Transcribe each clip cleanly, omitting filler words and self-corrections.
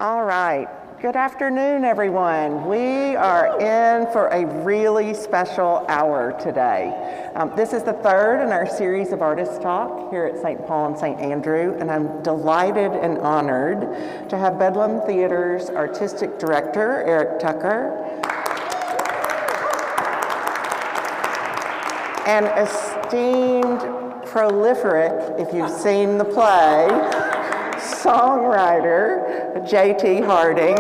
All right. Good afternoon, everyone. We are in for a really special hour today. This is the third in our series of Artist Talk here at St. Paul and St. Andrew, and I'm delighted and honored to have Bedlam Theater's Artistic Director, Eric Tucker, and esteemed prolific, if you've seen the play, songwriter, J.T. Harding.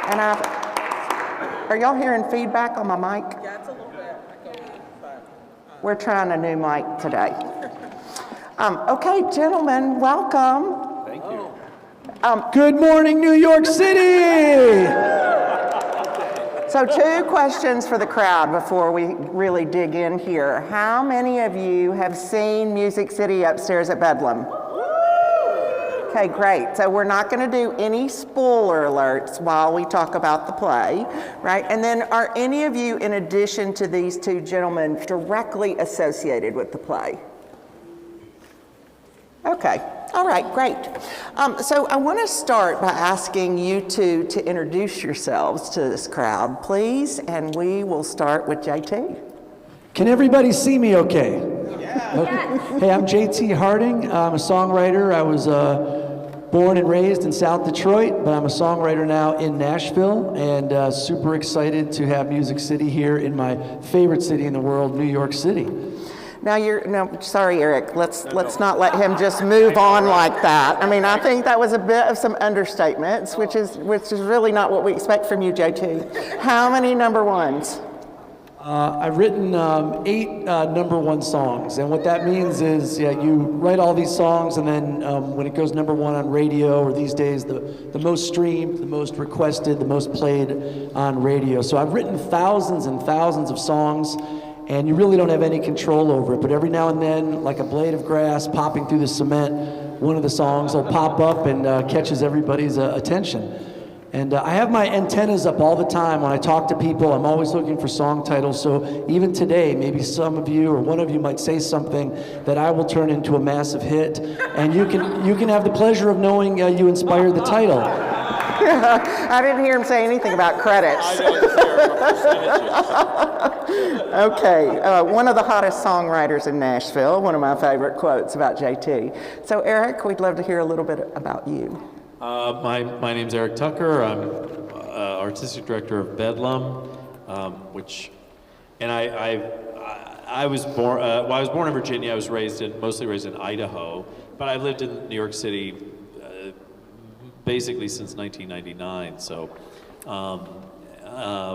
And are y'all hearing feedback on my mic? Yeah, it's a little bit. We're trying a new mic today. Okay, gentlemen, welcome. Thank you. Good morning, New York City! So 2 questions for the crowd before we really dig in here. How many of you have seen Music City upstairs at Bedlam? Okay, great. So we're not going to do any spoiler alerts while we talk about the play, right? And then are any of you, in addition to these 2 gentlemen, directly associated with the play? Okay. All right, great. So I want to start by asking you two to introduce yourselves to this crowd, please, and we will start with JT. Can everybody see me okay? Yeah. Okay. Hey, I'm JT Harding. I'm a songwriter. I was born and raised in South Detroit, but I'm a songwriter now in Nashville, and super excited to have Music City here in my favorite city in the world, New York City. Now sorry, Eric, let's not let him just move on like that. I mean, I think that was a bit of some understatements, which is really not what we expect from you, JT. How many number ones? I've written 8 number 1 songs, and what that means is, you write all these songs, and then when it goes number 1 on radio, or these days the most streamed, the most requested, the most played on radio. So I've written thousands and thousands of songs, and you really don't have any control over it. But every now and then, like a blade of grass popping through the cement, one of the songs will pop up and catches everybody's attention. And I have my antennas up all the time when I talk to people. I'm always looking for song titles. So even today, maybe some of you or one of you might say something that I will turn into a massive hit. And you can have the pleasure of knowing you inspired the title. I didn't hear him say anything about credits. Okay, one of the hottest songwriters in Nashville, one of my favorite quotes about JT. So Eric, we'd love to hear a little bit about you. My name's Eric Tucker. I'm artistic director of Bedlam, I was born. I was born in Virginia. I was mostly raised in Idaho, but I lived in New York City basically since 1999. So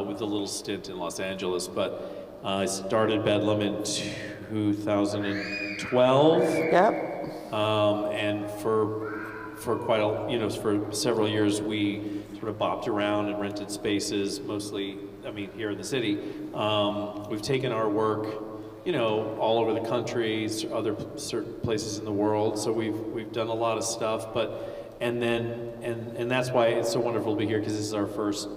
with a little stint in Los Angeles, but I started Bedlam in 2012. Yep. And for quite a, for several years we sort of bopped around and rented spaces, mostly, here in the city. We've taken our work, all over the country, other certain places in the world. So we've done a lot of stuff, and that's why it's so wonderful to be here, because this is our first,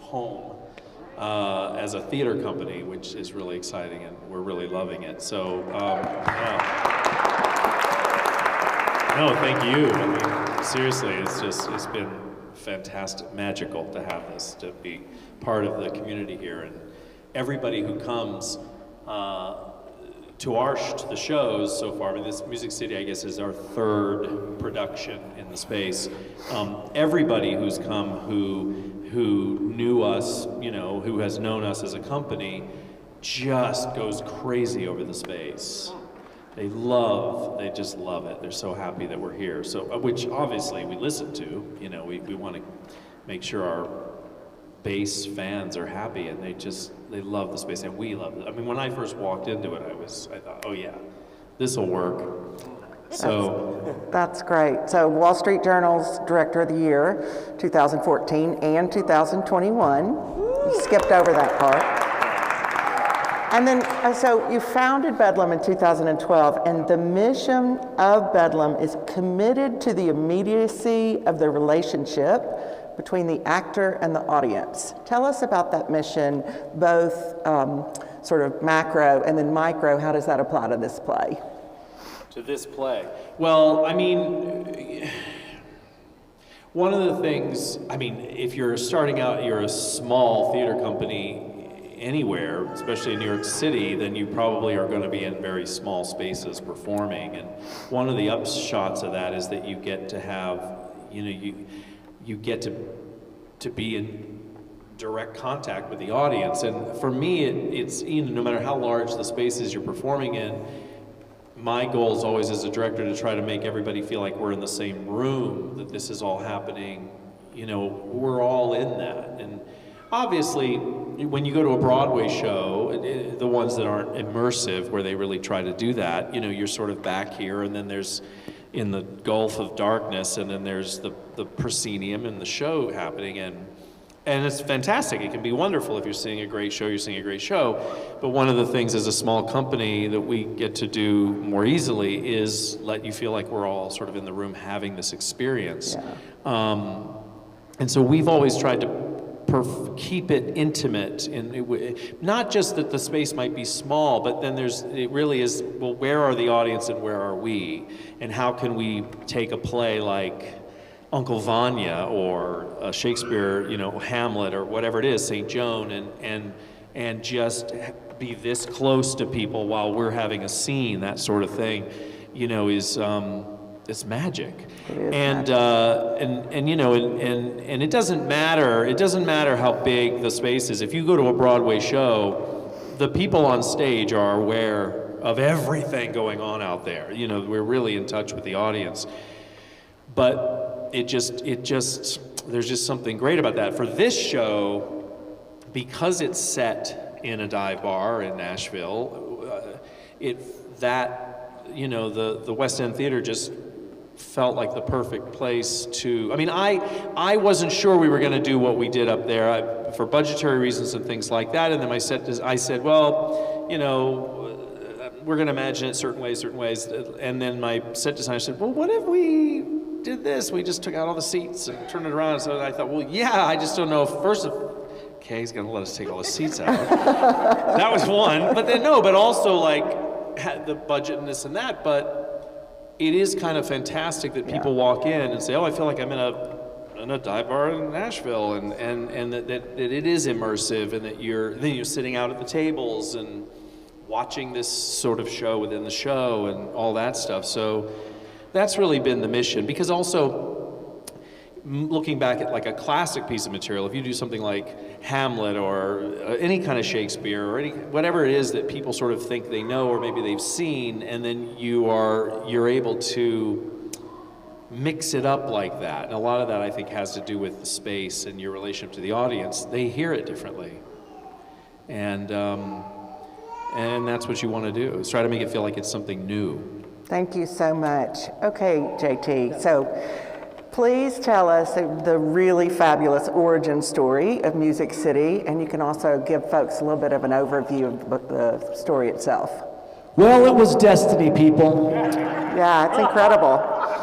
home as a theater company, which is really exciting, and we're really loving it. So, No, thank you. Seriously, it's been fantastic, magical to have this, to be part of the community here, and everybody who comes to the shows so far. This Music City, I guess, is our 3rd production in the space. Everybody who's come who knew us, who has known us as a company, just goes crazy over the space. They just love it. They're so happy that we're here. So, which obviously we listen to. We want to make sure our base fans are happy, and they love the space, and we love it. When I first walked into it, I thought, oh yeah, this will work. So that's great. So Wall Street Journal's Director of the Year, 2014 and 2021. You skipped over that part. And then, so you founded Bedlam in 2012, and the mission of Bedlam is committed to the immediacy of the relationship between the actor and the audience. Tell us about that mission, both sort of macro and then micro. How does that apply to this play? to this play? Well, I mean, one of the things, I mean, if you're starting out, you're a small theater company anywhere, especially in New York City, then you probably are going to be in very small spaces performing. And one of the upshots of that is that you get to have, you know, you get to be in direct contact with the audience. And for me, it's, you know, no matter how large the spaces you're performing in, my goal is always as a director to try to make everybody feel like we're in the same room, that this is all happening, you know, we're all in that. And obviously, when you go to a Broadway show, the ones that aren't immersive, where they really try to do that, you know, you're sort of back here, and then there's in the gulf of darkness, and then there's the proscenium and the show happening, and it's fantastic. It can be wonderful if you're seeing a great show, you're seeing a great show. But one of the things as a small company that we get to do more easily is let you feel like we're all sort of in the room having this experience. Yeah. And so we've always tried to keep it intimate, and not just that the space might be small, but then it really is, well, where are the audience and where are we? And how can we take a play like Uncle Vanya or Shakespeare, you know, Hamlet or whatever it is, St. Joan, and just be this close to people while we're having a scene, that sort of thing, you know, is it's magic. It is and magic. And you know, and it doesn't matter how big the space is. If you go to a Broadway show, the people on stage are aware of everything going on out there. You know, we're really in touch with the audience. But it just there's just something great about that. For this show, because it's set in a dive bar in Nashville, you know, the West End Theater just felt like the perfect place to, I mean, I wasn't sure we were going to do what we did up there for budgetary reasons and things like that. And then I said, well, you know, we're going to imagine it certain ways. And then my set designer said, well, what if we did this? We just took out all the seats and turned it around. So I thought, well, yeah, I just don't know if Kay's going to let us take all the seats out. That was one. But then, no, but also like had the budget and this and that. But it is kind of fantastic that people walk in and say, oh, I feel like I'm in a dive bar in Nashville, and that it is immersive, and that you're sitting out at the tables and watching this sort of show within the show and all that stuff. So that's really been the mission, because also looking back at like a classic piece of material, if you do something like Hamlet or any kind of Shakespeare or whatever it is that people sort of think they know or maybe they've seen, and then you're able to mix it up like that. And a lot of that, I think, has to do with the space and your relationship to the audience. They hear it differently, and that's what you want to do, is try to make it feel like it's something new. Thank you so much. Okay, JT, so please tell us the really fabulous origin story of Music City, and you can also give folks a little bit of an overview of the story itself. Well, it was destiny, people. Yeah, it's incredible.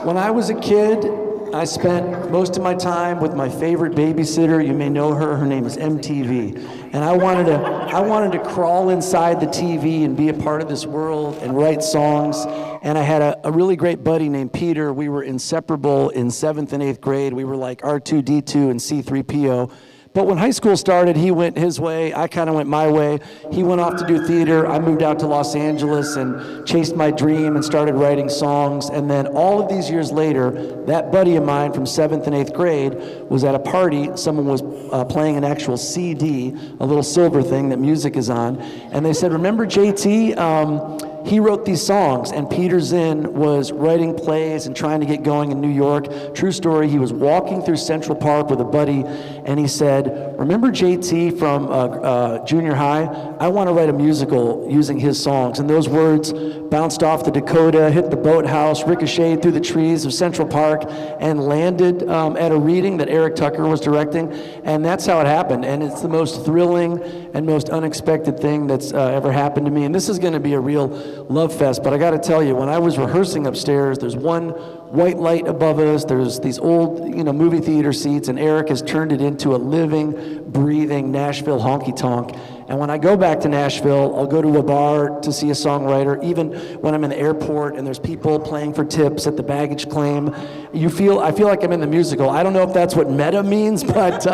When I was a kid, I spent most of my time with my favorite babysitter. You may know her. Her name is MTV. And I wanted to crawl inside the TV and be a part of this world and write songs. And I had a really great buddy named Peter. We were inseparable in 7th and 8th grade. We were like R2-D2 and C-3PO. But when high school started, he went his way, I kind of went my way. He went off to do theater. I moved out to Los Angeles and chased my dream and started writing songs. And then all of these years later, that buddy of mine from 7th and 8th grade was at a party. Someone was playing an actual CD, a little silver thing that music is on. And they said, remember JT? He wrote these songs, and Peter Zinn was writing plays and trying to get going in New York. True story, he was walking through Central Park with a buddy, and he said, remember JT from junior high? I want to write a musical using his songs. And those words bounced off the Dakota, hit the boathouse, ricocheted through the trees of Central Park, and landed at a reading that Eric Tucker was directing. And that's how it happened. And it's the most thrilling and most unexpected thing that's ever happened to me. And this is going to be a real love fest, but I got to tell you, when I was rehearsing upstairs, there's one white light above us, there's these old, movie theater seats, and Eric has turned it into a living, breathing Nashville honky-tonk. And when I go back to Nashville, I'll go to a bar to see a songwriter. Even when I'm in the airport and there's people playing for tips at the baggage claim, I feel like I'm in the musical. I don't know if that's what meta means, but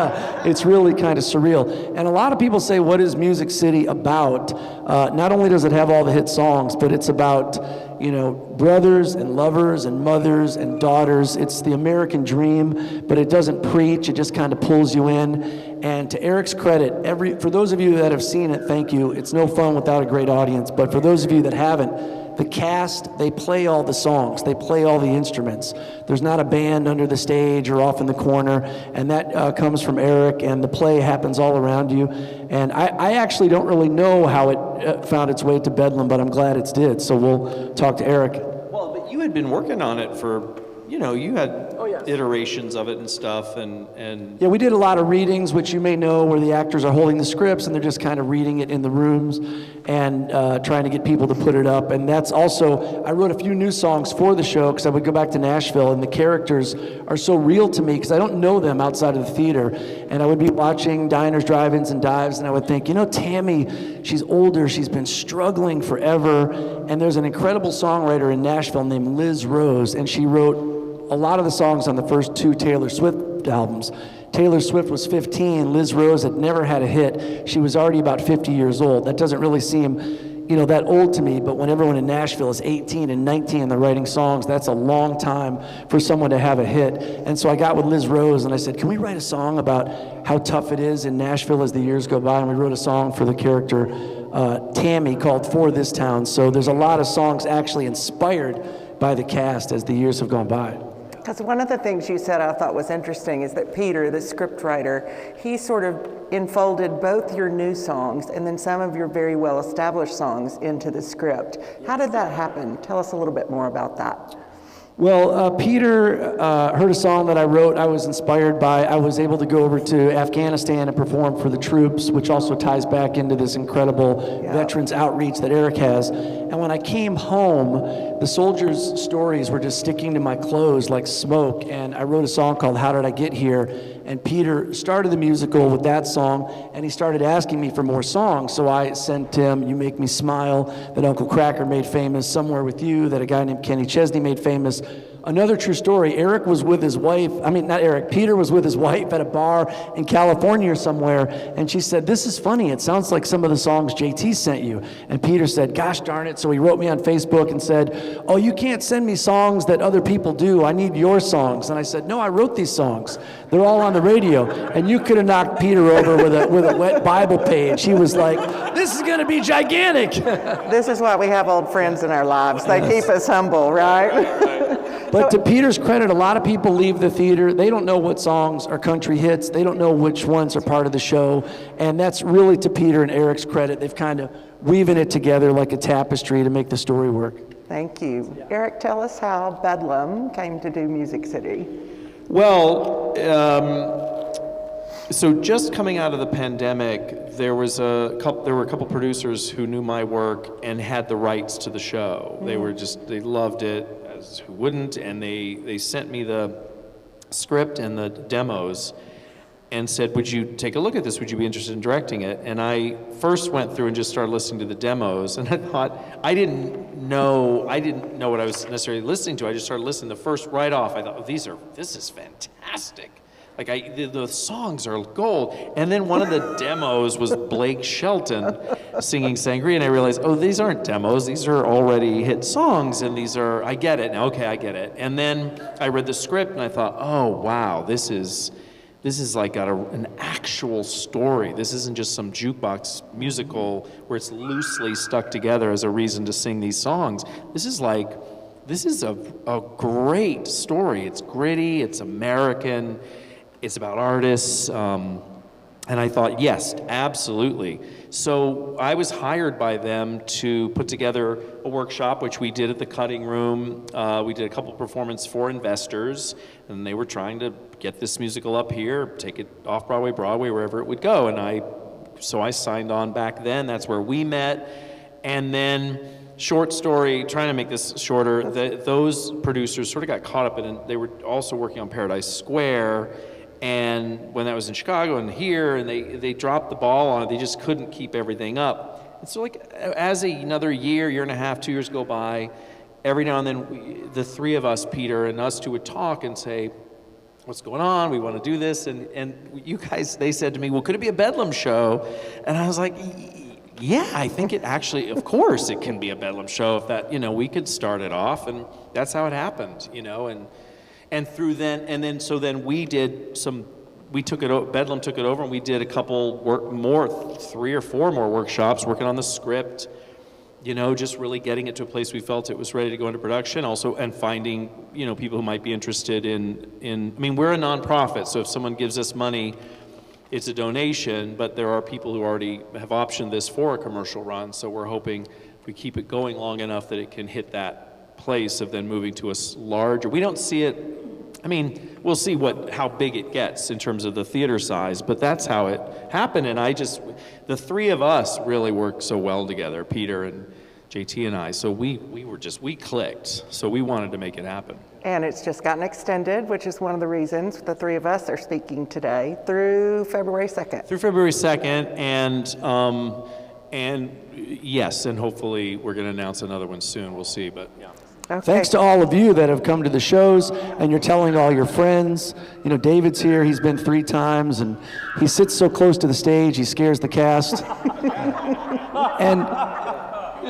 it's really kind of surreal. And a lot of people say, what is Music City about? Not only does it have all the hit songs, but it's about, you know, brothers and lovers and mothers and daughters. It's the American dream, but it doesn't preach. It just kind of pulls you in. And to Eric's credit, for those of you that have seen it, thank you. It's no fun without a great audience. But for those of you that haven't, the cast, they play all the songs. They play all the instruments. There's not a band under the stage or off in the corner. And that comes from Eric, and the play happens all around you. And I actually don't really know how it found its way to Bedlam, but I'm glad it did. So we'll talk to Eric. Well, but you had been working on it for, you know, you had iterations of it and stuff, and Yeah, we did a lot of readings, which you may know, where the actors are holding the scripts and they're just kind of reading it in the rooms and trying to get people to put it up. And that's also, I wrote a few new songs for the show because I would go back to Nashville and the characters are so real to me because I don't know them outside of the theater. And I would be watching diners, drive-ins, and dives, and I would think, you know, Tammy, she's older, she's been struggling forever. And there's an incredible songwriter in Nashville named Liz Rose, and she wrote a lot of the songs on the first 2 Taylor Swift albums. Taylor Swift was 15, Liz Rose had never had a hit. She was already about 50 years old. That doesn't really seem, you know, that old to me, but when everyone in Nashville is 18 and 19 and they're writing songs, that's a long time for someone to have a hit. And so I got with Liz Rose and I said, can we write a song about how tough it is in Nashville as the years go by? And we wrote a song for the character Tammy called For This Town. So there's a lot of songs actually inspired by the cast as the years have gone by. Because one of the things you said I thought was interesting is that Peter, the scriptwriter, he sort of enfolded both your new songs and then some of your very well-established songs into the script. How did that happen? Tell us a little bit more about that. Well, Peter heard a song that I wrote. I was inspired by. I was able to go over to Afghanistan and perform for the troops, which also ties back into this incredible veterans outreach that Eric has. And when I came home, the soldiers' stories were just sticking to my clothes like smoke. And I wrote a song called How Did I Get Here? And Peter started the musical with that song, and he started asking me for more songs. So I sent him You Make Me Smile, that Uncle Kracker made famous, Somewhere With You, that a guy named Kenny Chesney made famous. Another true story, Eric was with his wife, Peter was with his wife at a bar in California or somewhere, and she said, this is funny, it sounds like some of the songs JT sent you. And Peter said, gosh darn it, so he wrote me on Facebook and said, oh, you can't send me songs that other people do, I need your songs. And I said, no, I wrote these songs. They're all on the radio. And you could have knocked Peter over with a wet Bible page. He was like, this is gonna be gigantic. This is why we have old friends in our lives. They keep us humble, right? But to Peter's credit, a lot of people leave the theater. They don't know what songs are country hits. They don't know which ones are part of the show. And that's really to Peter and Eric's credit. They've kind of weaving it together like a tapestry to make the story work. Thank you. Eric, tell us how Bedlam came to do Music City. well, so just coming out of the pandemic, there were a couple producers who knew my work and had the rights to the show. They loved it, as who wouldn't, and they sent me the script and the demos and said, would you take a look at this? Would you be interested in directing it? And I first went through and just started listening to the demos, and I thought, I didn't know what I was necessarily listening to. I just started listening the first right off. I thought, oh, this is fantastic. Like the songs are gold. And then one of the demos was Blake Shelton singing Sangria, and I realized, oh, these aren't demos, these are already hit songs, and I get it now, okay, I get it. And then I read the script and I thought, oh wow, this is like got an actual story. This isn't just some jukebox musical where it's loosely stuck together as a reason to sing these songs. This is a great story. It's gritty, it's American, it's about artists, and I thought, yes, absolutely. So I was hired by them to put together a workshop, which we did at the Cutting Room. We did a couple performances for investors, and they were trying to get this musical up here, take it Off-Broadway, Broadway, wherever it would go. So I signed on back then. That's where we met. And then, short story, trying to make this shorter, those producers sort of got caught up in it. They were also working on Paradise Square, And when that was in Chicago and here, and they dropped the ball on it, they just couldn't keep everything up. And so like as another year and a half, 2 years go by, every now and then the three of us, Peter and us two, would talk and say, what's going on? We want to do this. And you guys, they said to me, well, could it be a Bedlam show? And I was like, yeah, I think it actually, of course it can be a Bedlam show if that, we could start it off. And that's how it happened, and through then, and then, so then we did Bedlam took it over, and we did a couple 3 or 4 more workshops working on the script, just really getting it to a place we felt it was ready to go into production also, and finding, people who might be interested in, we're a nonprofit, so if someone gives us money, it's a donation, but there are people who already have optioned this for a commercial run, so we're hoping if we keep it going long enough that it can hit that place of then moving to a larger, we don't see it, we'll see how big it gets in terms of the theater size, but that's how it happened, and the three of us really worked so well together, Peter and JT and I, so we clicked, so we wanted to make it happen. And it's just gotten extended, which is one of the reasons the three of us are speaking today through February 2nd. Through February 2nd, and yes, and hopefully we're going to announce another one soon, we'll see, but yeah. Okay. Thanks to all of you that have come to the shows, and you're telling all your friends. David's here, he's been 3 times, and he sits so close to the stage, he scares the cast. And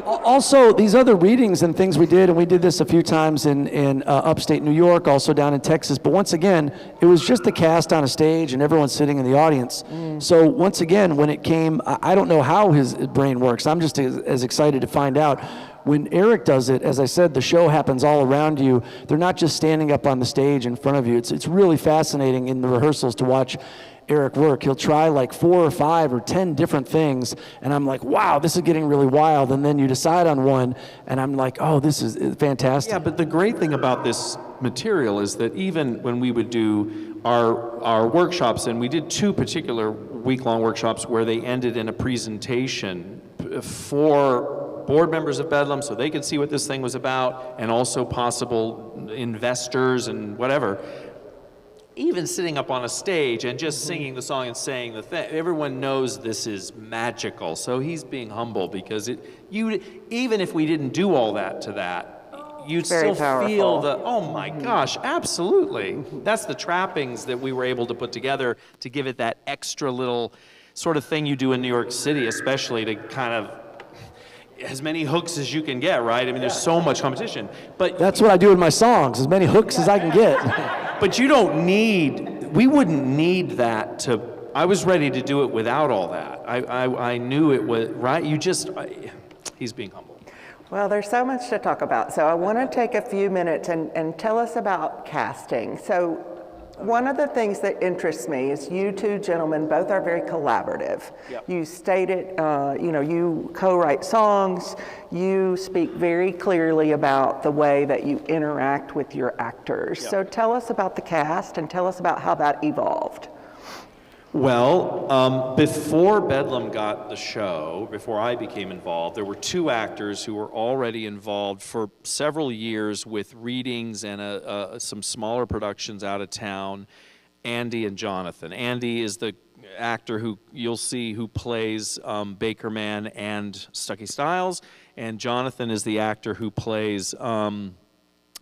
also, these other readings and things we did, and we did this a few times in upstate New York, also down in Texas, but once again, it was just the cast on a stage and everyone sitting in the audience. So once again, when it came, I don't know how his brain works, I'm just as excited to find out. When Eric does it, as I said, the show happens all around you. They're not just standing up on the stage in front of you. It's really fascinating in the rehearsals to watch Eric work. He'll try like 4 or 5 or 10 different things, and I'm like, wow, this is getting really wild. And then you decide on one, and I'm like, oh, this is fantastic. Yeah, but the great thing about this material is that even when we would do our workshops, and we did 2 particular week-long workshops where they ended in a presentation for board members of Bedlam so they could see what this thing was about, and also possible investors and whatever. Even sitting up on a stage and just singing the song and saying the thing, everyone knows this is magical. So he's being humble because even if we didn't do all that to that, you'd still feel oh my gosh, absolutely. That's the trappings that we were able to put together to give it that extra little sort of thing you do in New York City, especially to kind of as many hooks as you can get, right? There's so much competition. But that's what I do with my songs, as many hooks as I can get. But we wouldn't need that I was ready to do it without all that. I knew it was, right? He's being humble. Well, there's so much to talk about. So I want to take a few minutes and tell us about casting. So one of the things that interests me is you 2 gentlemen both are very collaborative. Yep. You stated, you co-write songs, you speak very clearly about the way that you interact with your actors. Yep. So tell us about the cast and tell us about how that evolved. Well, before Bedlam got the show, before I became involved, there were 2 actors who were already involved for several years with readings and some smaller productions out of town, Andy and Jonathan. Andy is the actor who you'll see who plays Baker Man and Stucky Styles, and Jonathan is the actor who plays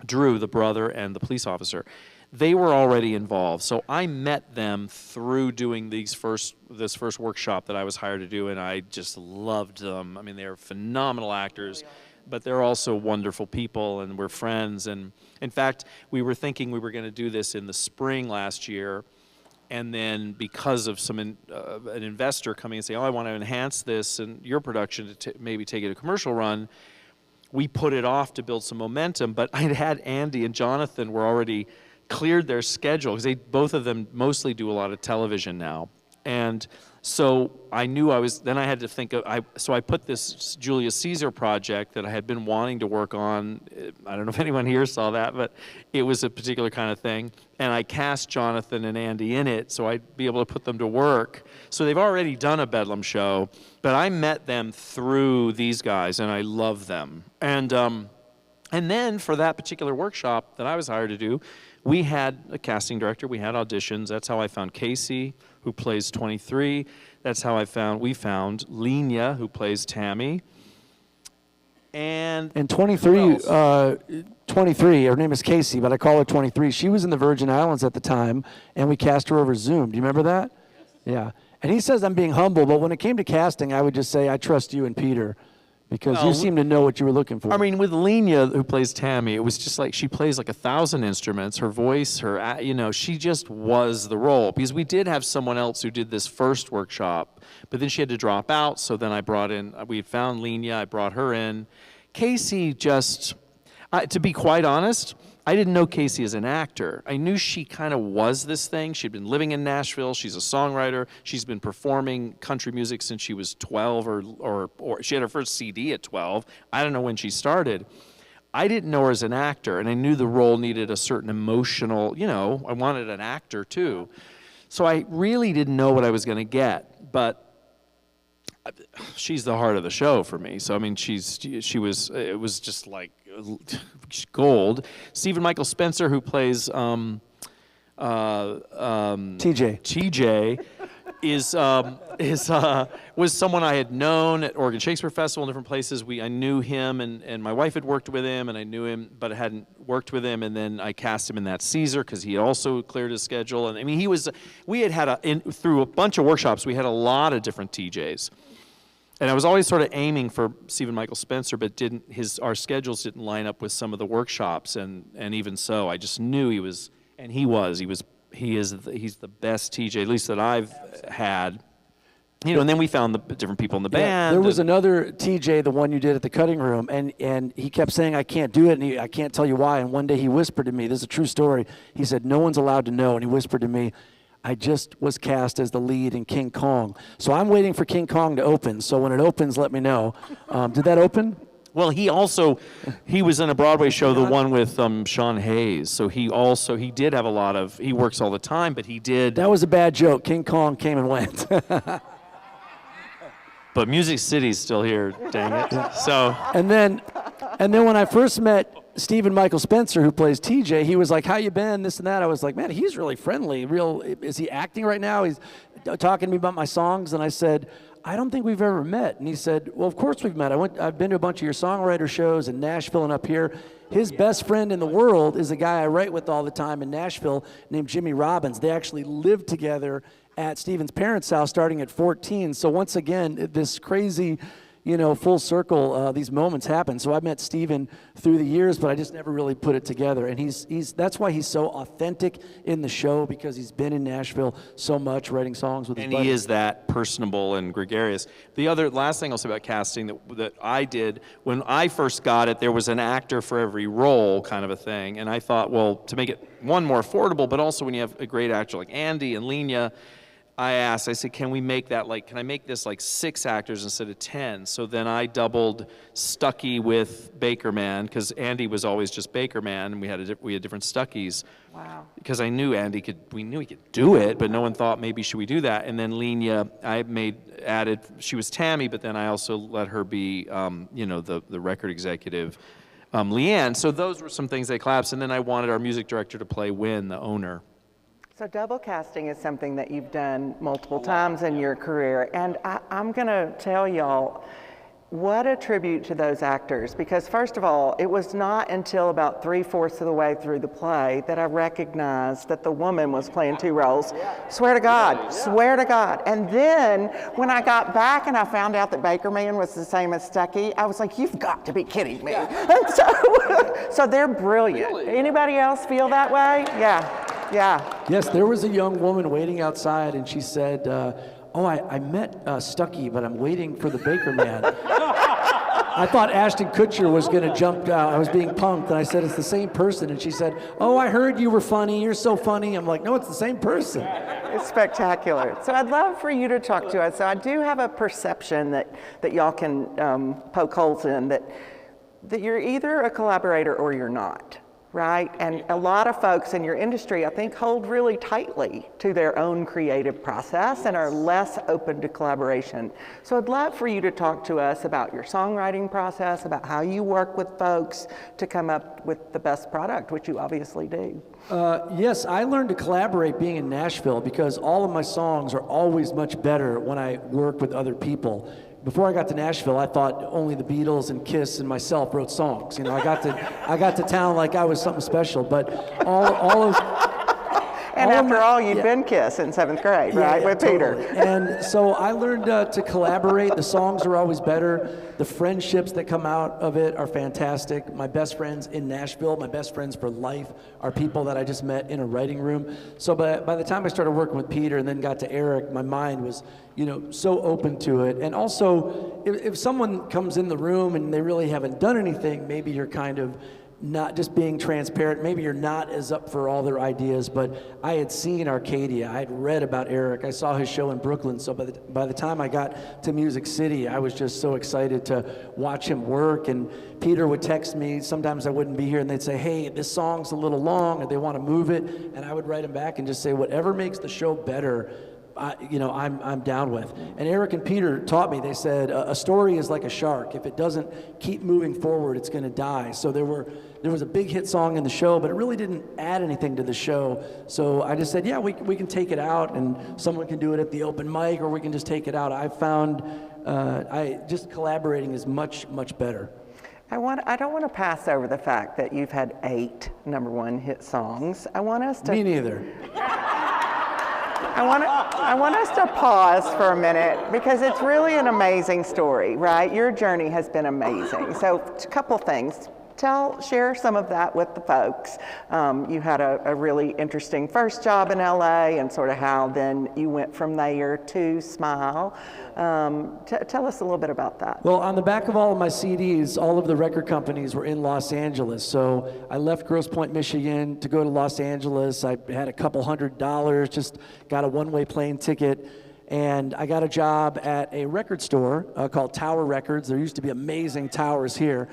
Drew, the brother, and the police officer. They were already involved, so I met them through doing this first workshop that I was hired to do, and I just loved them. They're phenomenal actors, but they're also wonderful people, and we're friends. And in fact, we were thinking we were going to do this in the spring last year, and then because of an investor coming and saying, "Oh, I want to enhance this and your production to maybe take it a commercial run," we put it off to build some momentum. But I'd had Andy and Jonathan were already cleared their schedule because both of them mostly do a lot of television now, and so I knew then I had to think of so I put this Julius Caesar project that I had been wanting to work on. I don't know if anyone here saw that, but it was a particular kind of thing, and I cast Jonathan and Andy in it so I'd be able to put them to work. So they've already done a Bedlam show, but I met them through these guys and I love them. And And then for that particular workshop that I was hired to do, we had a casting director, we had auditions. That's how I found Casey, who plays 23. That's how we found Lenia, who plays Tammy. And 23, 23, her name is Casey, but I call her 23. She was in the Virgin Islands at the time, and we cast her over Zoom. Do you remember that? Yeah. And he says I'm being humble, but when it came to casting, I would just say, I trust you and Peter, because you seem to know what you were looking for. I mean, with Lenia, who plays Tammy, it was just like she plays like 1,000 instruments. Her voice, she just was the role. Because we did have someone else who did this first workshop, but then she had to drop out. So then we had found Lenia, I brought her in. Casey just, to be quite honest, I didn't know Casey as an actor. I knew she kind of was this thing. She'd been living in Nashville. She's a songwriter. She's been performing country music since she was 12 or she had her first CD at 12. I don't know when she started. I didn't know her as an actor, and I knew the role needed a certain emotional, I wanted an actor too. So I really didn't know what I was going to get, but she's the heart of the show for me. So I mean, it was just like gold. Stephen Michael Spencer, who plays TJ, was someone I had known at Oregon Shakespeare Festival and different places. I knew him, and my wife had worked with him, and I knew him, but hadn't worked with him. And then I cast him in that Caesar because he also cleared his schedule. And I mean, through a bunch of workshops, we had a lot of different TJs. And I was always sort of aiming for Stephen Michael Spencer, but our schedules didn't line up with some of the workshops, and even so, I just knew he's the best TJ, at least that I've had. And then we found the different people in the band. There was another TJ, the one you did at the cutting room, and he kept saying, I can't do it, and I can't tell you why. And one day he whispered to me, this is a true story, he said, no one's allowed to know, and he whispered to me, I just was cast as the lead in King Kong. So I'm waiting for King Kong to open. So when it opens, let me know. Did that open? Well, he was in a Broadway show, the one with Sean Hayes. So he did have he works all the time, but he did. That was a bad joke. King Kong came and went. But Music City's still here, dang it. So. And then when I first met Stephen Michael Spencer, who plays TJ, he was like, how you been, this and that. I was like, man, he's really friendly. Is he acting right now? He's talking to me about my songs. And I said, I don't think we've ever met. And he said, well, of course we've met. I've been to a bunch of your songwriter shows in Nashville and up here. His best friend in the world is a guy I write with all the time in Nashville named Jimmy Robbins. They actually lived together at Stephen's parents' house starting at 14. So once again, this crazy, full circle, these moments happen. So I met Stephen through the years, but I just never really put it together. And that's why he's so authentic in the show, because he's been in Nashville so much, writing songs with his buddies. And he is that personable and gregarious. The last thing I'll say about casting that I did, when I first got it, there was an actor for every role kind of a thing. And I thought, well, to make it, one, more affordable, but also when you have a great actor like Andy and Lenia, I said, can I make this like 6 actors instead of 10? So then I doubled Stucky with Baker Man, because Andy was always just Baker Man, and we had different Stuckies. Wow. Because I knew we knew he could do it, but no one thought maybe should we do that. And then Lenia, she was Tammy, but then I also let her be, the record executive, Leanne. So those were some things they collapsed, and then I wanted our music director to play Win, the owner. So double casting is something that you've done multiple times in your career, and I'm going to tell y'all what a tribute to those actors, because first of all, it was not until about 3/4 of the way through the play that I recognized that the woman was playing 2 roles. Swear to God, swear to God. And then when I got back and I found out that Baker Man was the same as Stucky, I was like, you've got to be kidding me. And so they're brilliant. Really? Anybody else feel that way? Yeah. Yes, there was a young woman waiting outside, and she said, I met Stucky, but I'm waiting for the Baker Man. I thought Ashton Kutcher was going to jump out. I was being punked, and I said, it's the same person. And she said, I heard you were funny. You're so funny. I'm like, no, it's the same person. It's spectacular. So I'd love for you to talk to us. So I do have a perception that y'all can poke holes in, that you're either a collaborator or you're not. right? And a lot of folks in your industry, I think, hold really tightly to their own creative process and are less open to collaboration. So I'd love for you to talk to us about your songwriting process, about how you work with folks to come up with the best product, which you obviously do. Yes, I learned to collaborate being in Nashville because all of my songs are always much better when I work with other people. Before I got to Nashville, I thought only the Beatles and Kiss and myself wrote songs. You know, I got to town like I was something special, but all of And after all, you'd been Kiss in 7th grade, right, with Peter. Totally. And so I learned to collaborate. The songs are always better. The friendships that come out of it are fantastic. My best friends in Nashville, my best friends for life, are people that I just met in a writing room. So by the time I started working with Peter and then got to Eric, my mind was, you know, so open to it. And also, if someone comes in the room and they really haven't done anything, maybe you're kind of not just being transparent, maybe you're not as up for all their ideas, but I had seen Arcadia, I had read about Eric, I saw his show in Brooklyn, so by the time I got to Music City, I was just so excited to watch him work. And Peter would text me, sometimes I wouldn't be here, and they'd say, hey, this song's a little long, and they want to move it, and I would write him back and just say, whatever makes the show better, I'm down with. And Eric and Peter taught me, they said, a story is like a shark. If it doesn't keep moving forward, it's going to die. So there was a big hit song in the show, but it really didn't add anything to the show. So I just said, yeah, we can take it out, and someone can do it at the open mic, or we can just take it out. I found just collaborating is much, much better. I don't want to pass over the fact that you've had 8 #1 hit songs. I want us to... Me neither. I want us to pause for a minute because it's really an amazing story, right? Your journey has been amazing. So a couple things. Share some of that with the folks. You had a really interesting first job in LA and sort of how then you went from there to Smile. Tell us a little bit about that. Well, on the back of all of my CDs, all of the record companies were in Los Angeles. So I left Grosse Pointe, Michigan to go to Los Angeles. I had a couple $100, just got a one-way plane ticket. And I got a job at a record store called Tower Records. There used to be amazing towers here.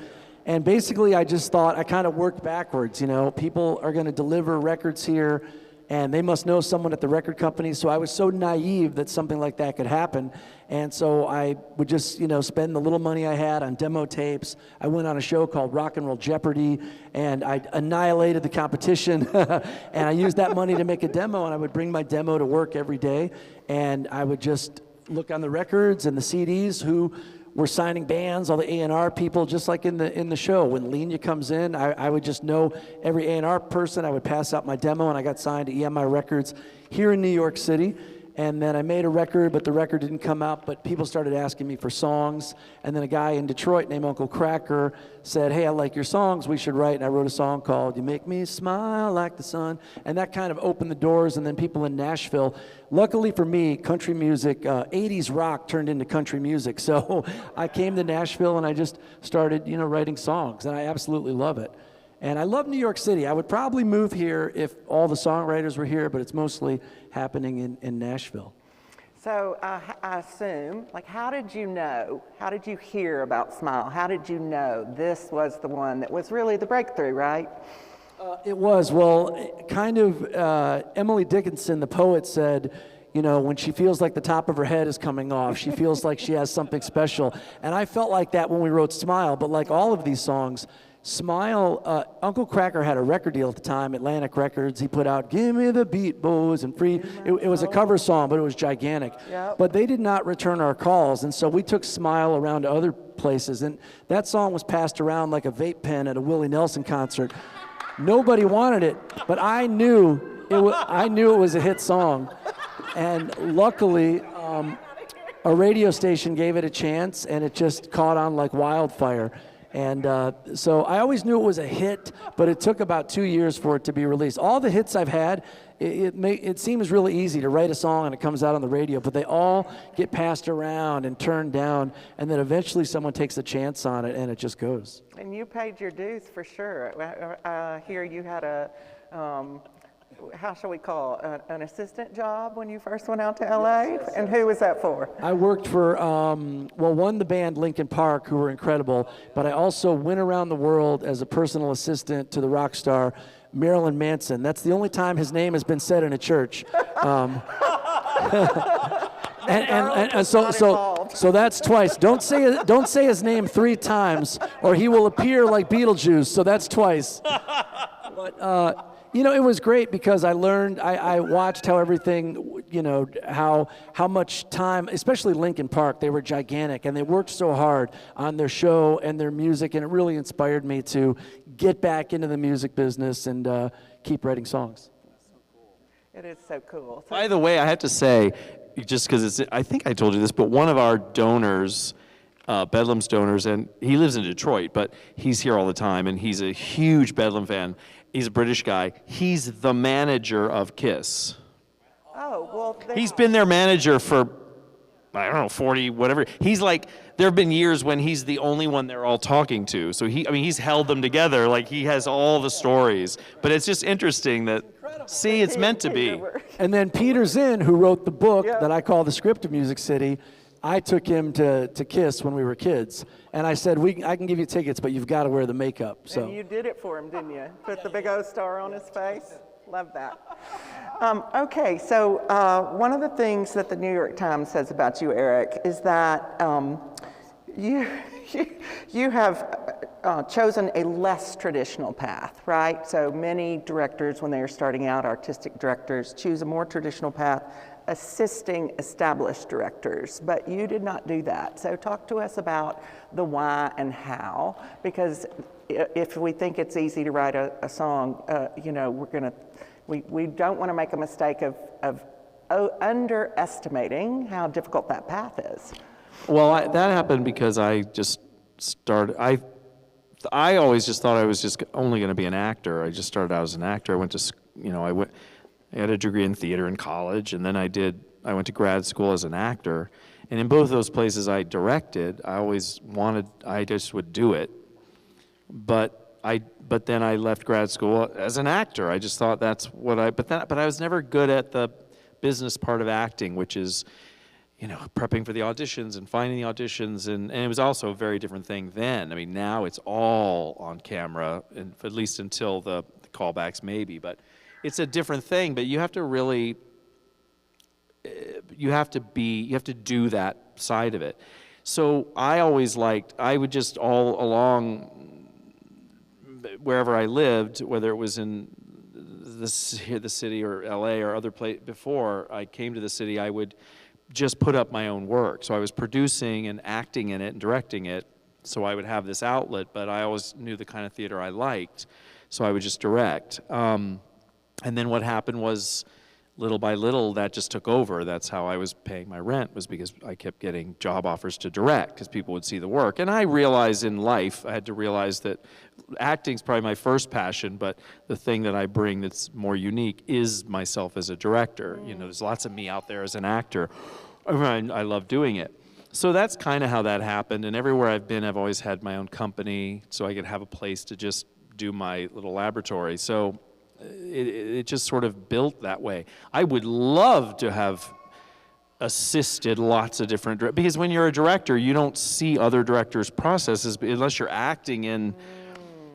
And basically, I just thought, I kind of worked backwards, you know. People are going to deliver records here, and they must know someone at the record company. So I was so naive that something like that could happen. And so I would just, you know, spend the little money I had on demo tapes. I went on a show called Rock and Roll Jeopardy, and I annihilated the competition. And I used that money to make a demo, and I would bring my demo to work every day. And I would just look on the records and the CDs who were signing bands, all the A&R people, just like in the show. When Lena comes in, I would just know every A&R person. I would pass out my demo, and I got signed to EMI Records here in New York City. And then I made a record, but the record didn't come out, but people started asking me for songs. And then a guy in Detroit named Uncle Kracker said, hey, I like your songs, we should write. And I wrote a song called You Make Me Smile Like the Sun. And that kind of opened the doors. And then people in Nashville, luckily for me, country music, 80s rock turned into country music. So I came to Nashville and I just started, you know, writing songs. And I absolutely love it. And I love New York City. I would probably move here if all the songwriters were here, but it's mostly happening in Nashville. So I assume, like, how did you know? How did you hear about Smile? How did you know this was the one that was really the breakthrough, right? It was. Well, kind of, Emily Dickinson, the poet, said, you know, when she feels like the top of her head is coming off, she feels like she has something special. And I felt like that when we wrote Smile, but like all of these songs, Smile, Uncle Kracker had a record deal at the time, Atlantic Records. He put out Give Me the Beat, Boys, and Free. It was a cover song, but it was gigantic. Yep. But they did not return our calls, and so we took Smile around to other places. And that song was passed around like a vape pen at a Willie Nelson concert. Nobody wanted it, but I knew it was a hit song. And luckily, a radio station gave it a chance, and it just caught on like wildfire. And so I always knew it was a hit, but it took about 2 years for it to be released. All the hits I've had, it seems really easy to write a song and it comes out on the radio, but they all get passed around and turned down, and then eventually someone takes a chance on it and it just goes. And you paid your dues for sure. Here you had how shall we call, an assistant job when you first went out to LA? And who was that for? I worked for, one, the band Linkin Park, who were incredible, but I also went around the world as a personal assistant to the rock star Marilyn Manson. That's the only time his name has been said in a church. And so that's twice. Don't say his name 3 times, or he will appear like Beetlejuice. So that's twice. But it was great because I learned. I watched how everything. How much time, especially Linkin Park. They were gigantic, and they worked so hard on their show and their music, and it really inspired me to get back into the music business and keep writing songs. It is so cool. By the way, I have to say, just because I think I told you this, but one of our donors, Bedlam's donors, and he lives in Detroit, but he's here all the time, and he's a huge Bedlam fan. He's a British guy. He's the manager of KISS. Oh, well. He's been their manager for, I don't know, 40, whatever. He's like, there have been years when he's the only one they're all talking to. So he's held them together. Like, he has all the stories. But it's just interesting that, see, it's meant to be. And then Peter Zinn, who wrote the book that I call The Script of Music City, I took him to KISS when we were kids. And I said, I can give you tickets, but you've got to wear the makeup. So. And you did it for him, didn't you? Put the big O star on his face. Love that. Okay, so one of the things that the New York Times says about you, Eric, is that you have chosen a less traditional path, right? So many directors, when they are starting out, artistic directors, choose a more traditional path, assisting established directors, but you did not do that. So talk to us about the why and how, because if we think it's easy to write a song, we don't want to make a mistake of underestimating how difficult that path is. Well, that happened because I just started. I always just thought I was just only going to be an actor. I just started out as an actor. I went to, I had a degree in theater in college, and then I went to grad school as an actor. And in both those places I directed, I just would do it. But then I left grad school as an actor. I just thought that's what but I was never good at the business part of acting, which is, prepping for the auditions and finding the auditions, and it was also a very different thing then. I mean, now it's all on camera, and at least until the callbacks maybe, but it's a different thing. But you have to really, you have to do that side of it. So I would just all along, wherever I lived, whether it was in the city or LA or other place, before I came to the city, I would just put up my own work. So I was producing and acting in it and directing it, so I would have this outlet, but I always knew the kind of theater I liked, so I would just direct. And then what happened was, little by little, that just took over. That's how I was paying my rent, was because I kept getting job offers to direct, because people would see the work. And I realized in life, I had to realize that acting's probably my first passion, but the thing that I bring that's more unique is myself as a director. There's lots of me out there as an actor. I love doing it. So that's kind of how that happened. And everywhere I've been, I've always had my own company, so I could have a place to just do my little laboratory. So it just sort of built that way. I would love to have assisted lots of different because when you're a director, you don't see other directors' processes unless you're acting in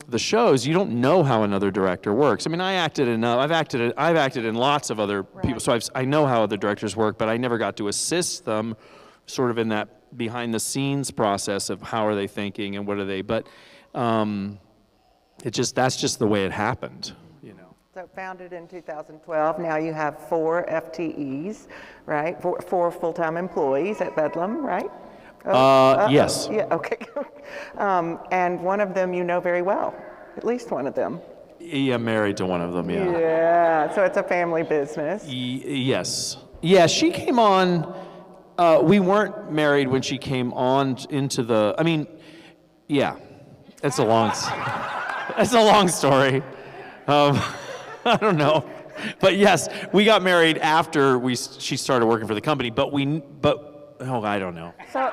the shows. You don't know how another director works. I mean, I've acted in lots of other people, so I know how other directors work, but I never got to assist them sort of in that behind the scenes process of how are they thinking and what are they. But that's just the way it happened. So founded in 2012, now you have 4 FTEs, right? 4 full-time employees at Bedlam, right? Yes. Yeah, okay. And one of them you know very well, at least one of them. Yeah, I'm married to one of them, yeah. Yeah, so it's a family business. Yes. Yeah, she came on, we weren't married when she came on into the, it's a long story. I don't know, but yes, we got married after she started working for the company. But I don't know. So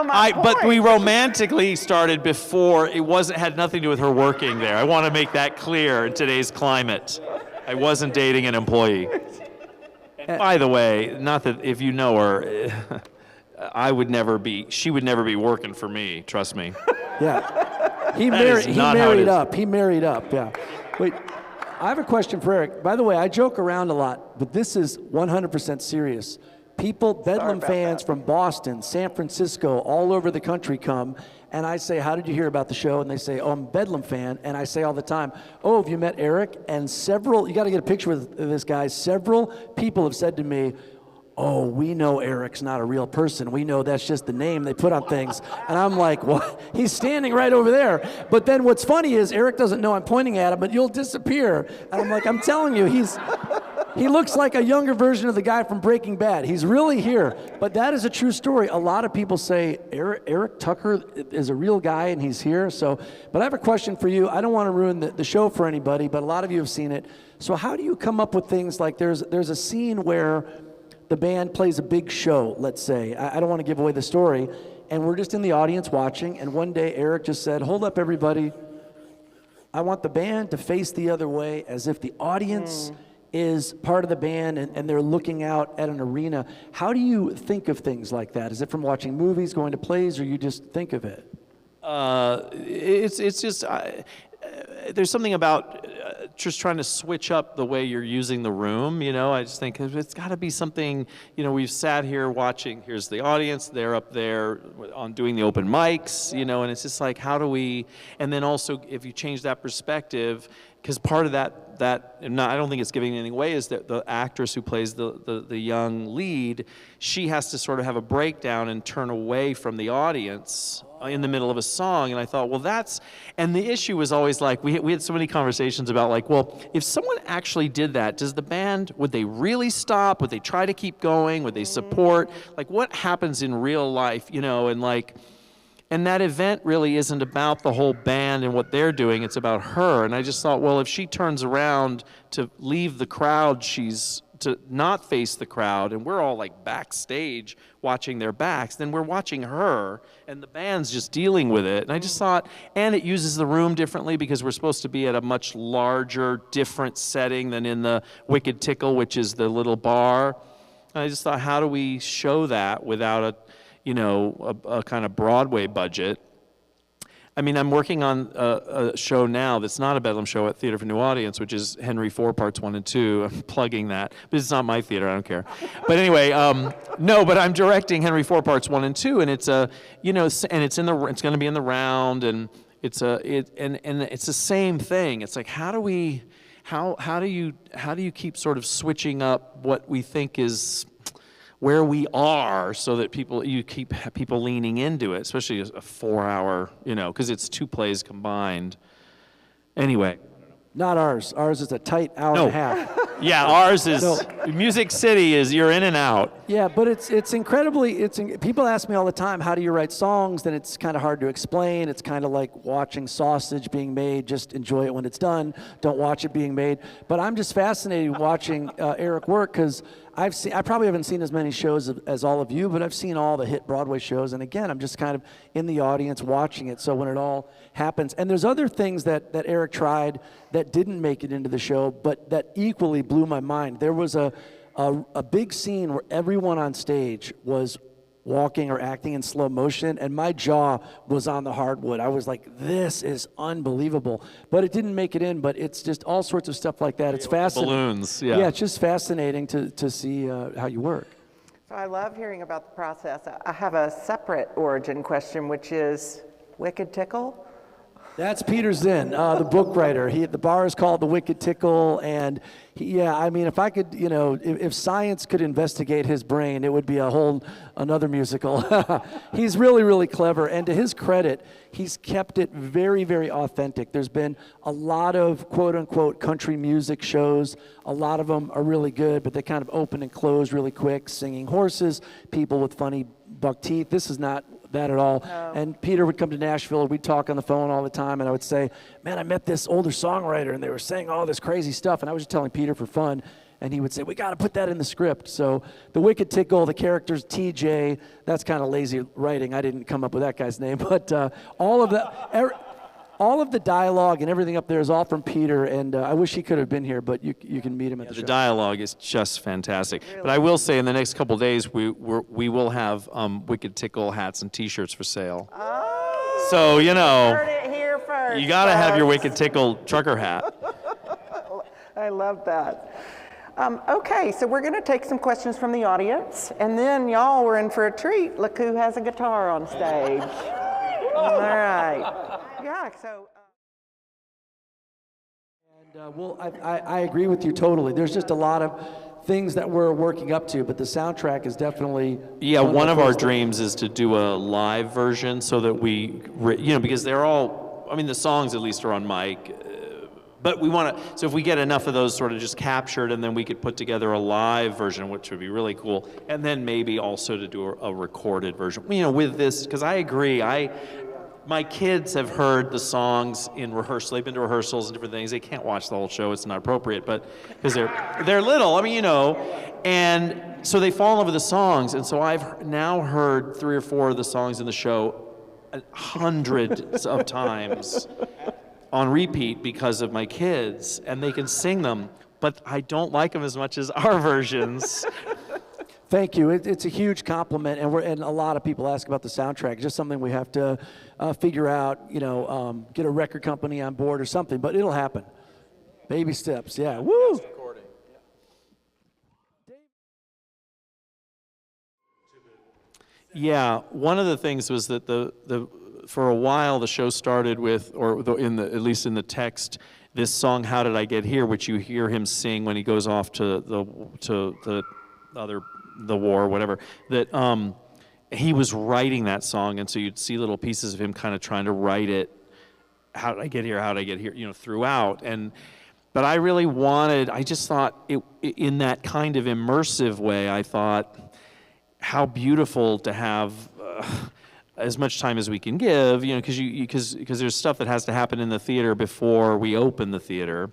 my point. But we romantically started before. Had nothing to do with her working there. I want to make that clear in today's climate. I wasn't dating an employee. And by the way, not that if you know her, she would never be working for me, trust me. Yeah. He is not how it is. up. He married up, yeah. Wait, I have a question for Eric. By the way, I joke around a lot, but this is 100% serious. People, Bedlam fans from Boston, San Francisco, all over the country come, and I say, how did you hear about the show? And they say, oh, I'm a Bedlam fan. And I say all the time, oh, have you met Eric? And you got to get a picture with this guy. Several people have said to me, oh, we know Eric's not a real person. We know that's just the name they put on things. And I'm like, what? He's standing right over there. But then what's funny is Eric doesn't know I'm pointing at him, but you'll disappear. And I'm like, I'm telling you, he looks like a younger version of the guy from Breaking Bad. He's really here. But that is a true story. A lot of people say Eric Tucker is a real guy and he's here. But I have a question for you. I don't want to ruin the show for anybody, but a lot of you have seen it. So how do you come up with things like there's a scene where the band plays a big show, let's say. I don't want to give away the story. And we're just in the audience watching. And one day Eric just said, hold up, everybody. I want the band to face the other way as if the audience is part of the band and they're looking out at an arena. How do you think of things like that? Is it from watching movies, going to plays, or you just think of it? It's just, there's something about just trying to switch up the way you're using the room, I just think it's got to be something, we've sat here watching, here's the audience, they're up there on doing the open mics, and it's just like, how do we, and then also if you change that perspective, because part of that I don't think it's giving anything away, is that the actress who plays the young lead, she has to sort of have a breakdown and turn away from the audience in the middle of a song. And I thought, well, and the issue was always like, we had so many conversations about like, well, if someone actually did that, does the band, would they really stop? Would they try to keep going? Would they support? Like, what happens in real life, and that event really isn't about the whole band and what they're doing, it's about her. And I just thought, well, if she turns around to leave the crowd, to not face the crowd, and we're all like backstage watching their backs, then we're watching her, and the band's just dealing with it. And I just thought, and it uses the room differently because we're supposed to be at a much larger, different setting than in the Wicked Tickle, which is the little bar. And I just thought, how do we show that without a kind of Broadway budget? I mean, I'm working on a show now that's not a Bedlam show at Theater for New Audience, which is Henry IV Parts 1 and 2. I'm plugging that, but it's not my theater. I don't care. But anyway, no. But I'm directing Henry IV Parts 1 and 2, and it's and it's going to be in the round, and it's the same thing. It's like, how do you keep sort of switching up what we think is where we are, so that you keep people leaning into it, especially a 4-hour, because it's 2 plays combined. Anyway. Not ours. Ours is a tight hour and a half. Yeah, ours is, Music City is, you're in and out. Yeah, but it's incredibly, people ask me all the time, how do you write songs? Then it's kind of hard to explain. It's kind of like watching sausage being made. Just enjoy it when it's done. Don't watch it being made. But I'm just fascinated watching Eric work, because I probably haven't seen as many shows as all of you, but I've seen all the hit Broadway shows. And again, I'm just kind of in the audience watching it. So when it all happens, and there's other things that Eric tried that didn't make it into the show, but that equally blew my mind. There was a big scene where everyone on stage was walking or acting in slow motion, and my jaw was on the hardwood. I was like, this is unbelievable. But it didn't make it in, but it's just all sorts of stuff like that. It's fascinating. Balloons, yeah. Yeah, it's just fascinating to see how you work. So I love hearing about the process. I have a separate origin question, which is Wicked Tickle? That's Peter Zinn, the book writer. The bar is called The Wicked Tickle, and if I could, if science could investigate his brain, it would be another musical. He's really, really clever, and to his credit, he's kept it very, very authentic. There's been a lot of quote-unquote country music shows. A lot of them are really good, but they kind of open and close really quick, singing horses, people with funny buck teeth. This is not that at all. No. And Peter would come to Nashville, we'd talk on the phone all the time, and I would say, man, I met this older songwriter, and they were saying all this crazy stuff, and I was just telling Peter for fun, and he would say, we got to put that in the script. So the Wicked Tickle, the character's TJ, that's kind of lazy writing. I didn't come up with that guy's name, but all of that. All of the dialogue and everything up there is all from Peter, and I wish he could have been here, but you can meet him at the show. The dialogue is just fantastic. But I will say, in the next couple of days, we will have Wicked Tickle hats and T-shirts for sale. Oh, So, you know, heard it here first. you got to have your folks. Wicked Tickle trucker hat. I love that. Okay, so we're going to take some questions from the audience, and then y'all were in for a treat. Look who has a guitar on stage. All right. Yeah, so. And well, I agree with you totally. There's just a lot of things that we're working up to, but the soundtrack is definitely. Yeah, one of our dreams is to do a live version so that we, you know, because they're all, I mean, the songs at least are on mic. But we want to, so if we get enough of those sort of just captured, and then we could put together a live version, which would be really cool, and then maybe also to do a recorded version, you know, with this, because I agree, my kids have heard the songs in rehearsal, they've been to rehearsals and different things, they can't watch the whole show, it's not appropriate, but, because they're little, I mean, you know, and so they fall in love with the songs, and so I've now heard 3 or 4 of the songs in the show hundreds of times, on repeat because of my kids, and they can sing them, but I don't like them as much as our versions. Thank you. It's a huge compliment, and a lot of people ask about the soundtrack. It's just something we have to figure out, you know, get a record company on board or something, but it'll happen. Baby steps, yeah. Woo! Yeah, one of the things was that for a while the show started with, at least in the text, this song "How Did I Get Here," which you hear him sing when he goes off to the war, whatever. That he was writing that song, and so you'd see little pieces of him kind of trying to write it. How did I get here? How did I get here? You know, throughout. But I really wanted. I just thought in that kind of immersive way. I thought how beautiful to have. As much time as we can give, you know, because there's stuff that has to happen in the theater before we open the theater.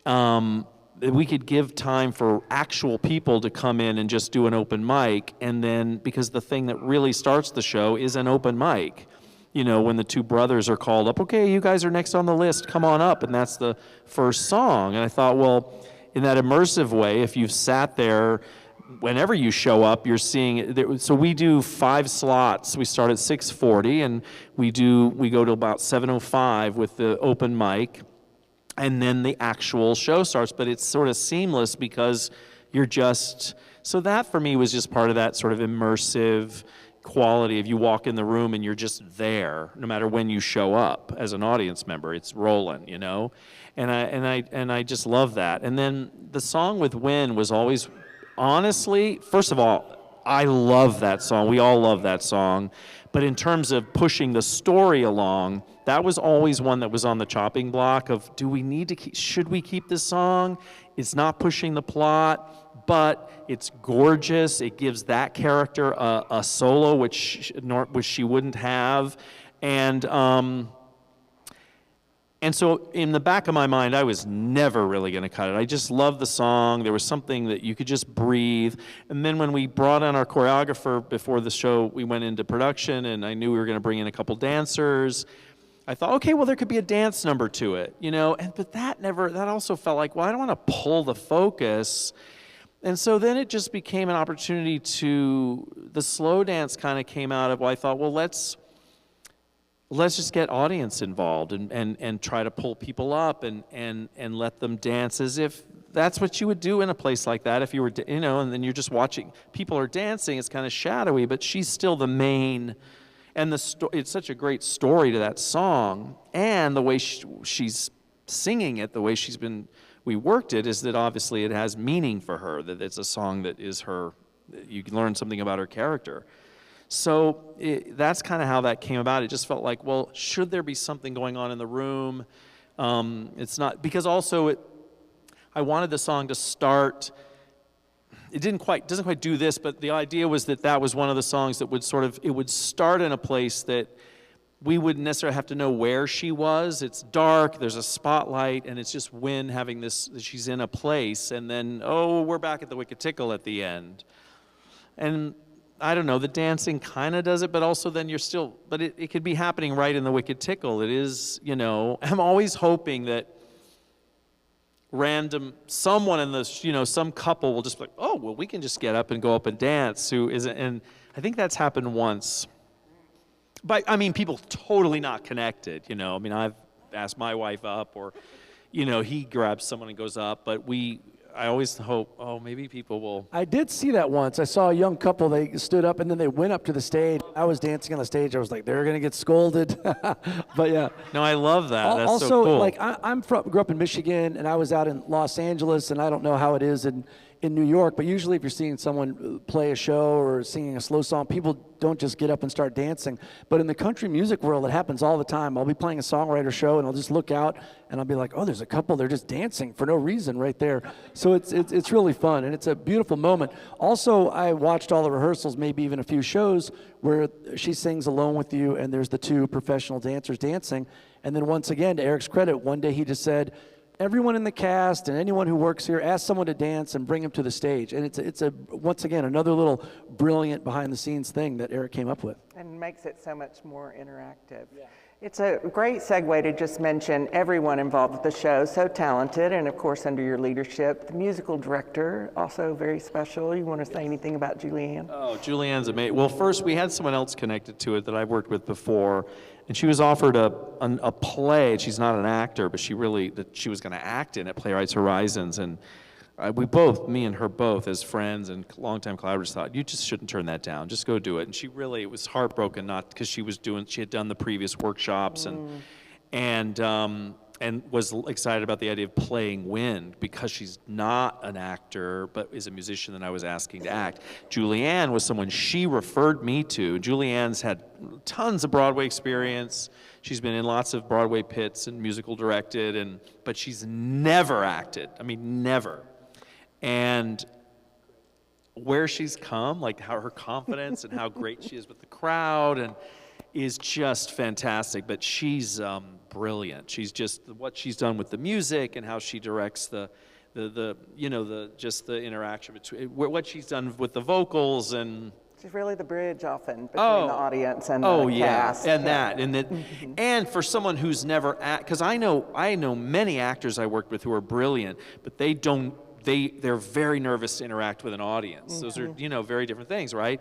We could give time for actual people to come in and just do an open mic, and then because the thing that really starts the show is an open mic. You know, when the 2 brothers are called up, okay, you guys are next on the list, come on up, and that's the first song. And I thought, well, in that immersive way, if you've sat there. Whenever you show up, you're seeing it. So we do 5 slots. We start at 6:40, and we go to about 7:05 with the open mic, and then the actual show starts. But it's sort of seamless because you're just. So that for me was just part of that sort of immersive quality of you walk in the room and you're just there, no matter when you show up as an audience member. It's rolling, you know, and I just love that. And then the song with Win was always. Honestly, first of all, I love that song. We all love that song. But in terms of pushing the story along, that was always one that was on the chopping block of, should we keep this song? It's not pushing the plot, but it's gorgeous. It gives that character a solo, which she wouldn't have. And so in the back of my mind, I was never really going to cut it. I just loved the song. There was something that you could just breathe. And then when we brought on our choreographer before the show, we went into production, and I knew we were going to bring in a couple dancers. I thought, okay, well, there could be a dance number to it, you know. But that also felt like, well, I don't want to pull the focus. And so then it just became an opportunity the slow dance kind of came out of, well, I thought, well, let's just get audience involved and try to pull people up and let them dance as if that's what you would do in a place like that if you were, you know, and then you're just watching. People are dancing, it's kind of shadowy, but she's still the main, and it's such a great story to that song, and the way she's singing it, the way we worked it, is that obviously it has meaning for her, that it's a song that is her, you can learn something about her character. So that's kind of how that came about. It just felt like, well, should there be something going on in the room? It's not, because also I wanted the song to start, it doesn't quite do this, but the idea was that was one of the songs that would start in a place that we wouldn't necessarily have to know where she was. It's dark, there's a spotlight, and it's just Win having this, she's in a place, and then, oh, we're back at the Wicked Tickle at the end. And I don't know, the dancing kind of does it, but also then you're still, but it could be happening right in the Wicked Tickle. It is, you know, I'm always hoping that someone in this, you know, some couple will just be like, oh, well, we can just get up and go up and dance, who isn't, and I think that's happened once. But, I mean, people totally not connected, you know. I mean, I've asked my wife up, or, you know, he grabs someone and goes up, but I always hope, oh, maybe people will. I did see that once. I saw a young couple, they stood up and then they went up to the stage. I was dancing on the stage. I was like, they're going to get scolded. But yeah. No, I love that. That's also, so cool. like, grew up in Michigan, and I was out in Los Angeles, and I don't know how it is in New York, but usually if you're seeing someone play a show or singing a slow song, people don't just get up and start dancing. But in the country music world, it happens all the time. I'll be playing a songwriter show, and I'll just look out, and I'll be like, oh, there's a couple, they're just dancing for no reason right there. So it's really fun, and it's a beautiful moment. Also, I watched all the rehearsals, maybe even a few shows, where she sings alone with you, and there's the two professional dancers dancing. And then once again, to Eric's credit, one day he just said, everyone in the cast and anyone who works here, ask someone to dance and bring them to the stage. And it's once again, another little brilliant behind-the-scenes thing that Eric came up with. And makes it so much more interactive. Yeah. It's a great segue to just mention everyone involved with the show, so talented, and of course under your leadership. The musical director, also very special. You want to say anything about Julianne? Oh, Julianne's amazing. Well, first we had someone else connected to it that I've worked with before, and she was offered a play. She's not an actor, but she was going to act in it, Playwrights Horizons, and me and her both, as friends and longtime collaborators, thought, you just shouldn't turn that down. Just go do it. And she really, it was heartbroken, not because she had done the previous workshops and was excited about the idea of playing wind, because she's not an actor, but is a musician that I was asking to act. Julianne was someone she referred me to. Julianne's had tons of Broadway experience. She's been in lots of Broadway pits and musical directed, but she's never acted. I mean, never. And where she's come, like how her confidence and how great she is with the crowd, and is just fantastic. But she's brilliant. She's just what she's done with the music and how she directs the interaction between what she's done with the vocals, and she's really the bridge often between the audience and the cast. And for someone who's never because I know many actors I worked with who are brilliant, but they're very nervous to interact with an audience. Those are, very different things, right?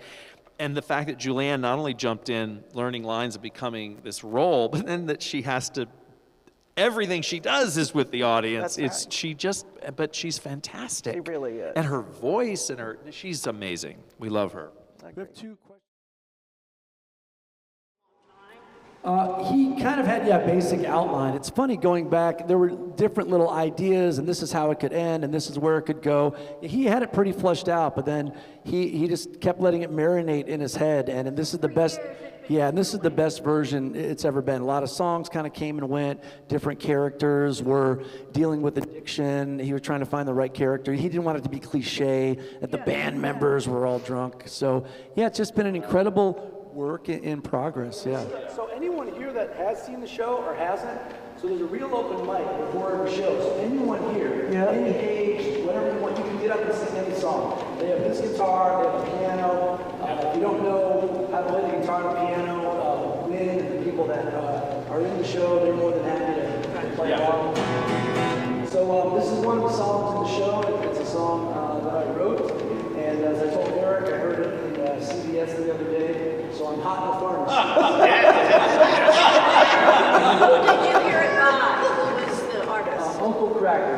And the fact that Julianne not only jumped in learning lines of becoming this role, but then that she has to, everything she does is with the audience. That's right. But she's fantastic. She really is. And her voice she's amazing. We love her. We have two questions. He kind of had, basic outline. It's funny going back, there were different little ideas, and this is how it could end, and this is where it could go. He had it pretty fleshed out, but then he just kept letting it marinate in his head, and this is the best, and this is the best version it's ever been. A lot of songs kind of came and went, different characters were dealing with addiction, he was trying to find the right character. He didn't want it to be cliche, that the band members were all drunk. So, it's just been an incredible work in progress, So anyone here that has seen the show or hasn't, so there's a real open mic before every show. So anyone here, any age, whatever you want, you can get up and sing any song. They have this guitar, they have a piano. If you don't know how to play the guitar and piano, Lynn and the people that are in the show, they're more than happy to play along. So this is one of the songs in the show. It's a song that I wrote, and as I told Eric, I heard it in CBS the other day. So I'm hot in the furnace. Who did you hear it by? Who was the artist? Uncle Kracker.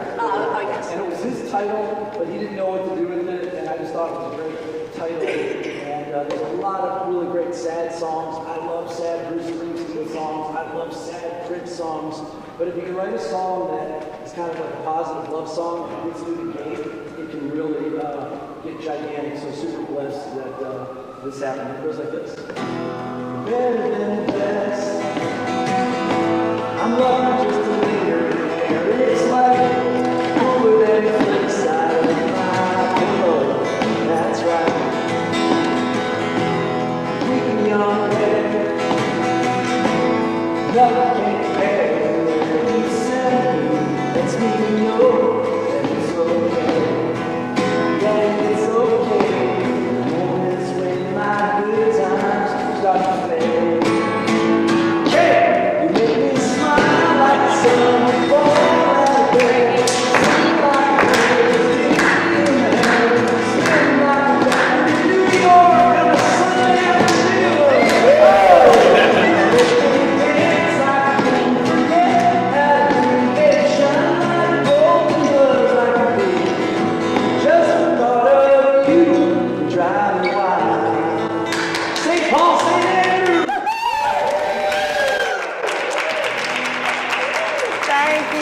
Yes. And it was his title, but he didn't know what to do with it, and I just thought it was a great title. And there's a lot of really great sad songs. I love sad Bruce Springsteen songs. I love sad Prince songs. But if you can write a song that is kind of like a positive love song that gets through the gate, it can really get gigantic. So super blessed that this happened. It goes like this. Better than best. I'm loving just a linger there. It's like over there the flip side of my pillow. That's right. We can young there. Nothing can compare. Where you send me, lets me know that it's okay. Yeah, it's okay. My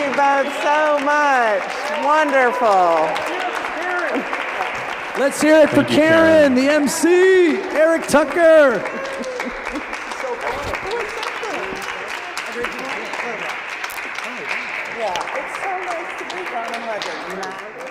you both so much. Wonderful. Let's hear it for Thank you, Karen, the MC, Eric Tucker. Yeah, it's so nice to be on a mother, you know?